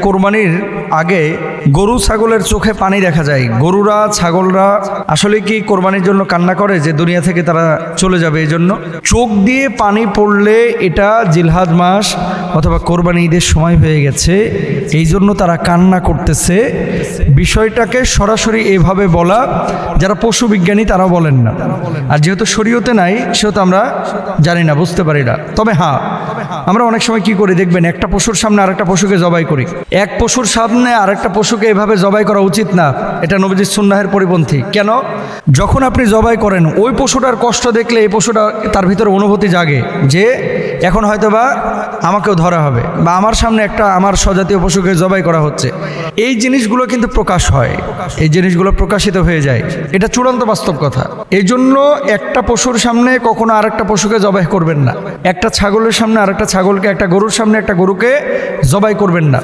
কোরবানির আগে গরু ছাগলের চোখে পানি দেখা যায়। গরুরা ছাগলরা আসলে কি কোরবানির জন্য কান্না করে যে দুনিয়া থেকে তারা চলে যাবে, এই জন্য চোখ দিয়ে পানি পড়লে এটা জিলহাজ মাস অথবা কোরবানি ঈদের সময় হয়ে গেছে, এই জন্য তারা কান্না করতেছে। বিষয়টাকে সরাসরি এভাবে বলা যারা পশু বিজ্ঞানী তারা বলেন না, আর যেহেতু শরীয়তে নাই সেহেতু আমরা জানি না, বুঝতে পারি না। তবে হ্যাঁ, আমরা অনেক সময় কি করি দেখবেন, একটা পশুর সামনে আরেকটা পশুকে জবাই করি। এক পশুর সামনে আরেকটা পশুকে এভাবে জবাই করা উচিত না, এটা নবীজির সুন্নাহের পরিপন্থী। কেন? যখন আপনি জবাই করেন ওই পশুটার কষ্ট দেখলে এই পশুটা তার ভিতরে অনুভূতি জাগে যে এখন হয়তোবা আমাকেও ধরা হবে, বা আমার সামনে একটা আমার স্বজাতীয় পশুকে জবাই করা হচ্ছে। এই জিনিসগুলো কিন্তু প্রকাশ হয়, এই জিনিসগুলো প্রকাশিত হয়ে যায়, এটা চূড়ান্ত বাস্তব কথা। এই জন্য একটা পশুর সামনে কখনো আরেকটা পশুকে জবাই করবেন না, একটা ছাগলের সামনে আরেকটা ছাগলকে, একটা গরুর সামনে একটা গরুকে জবাই করবেন না।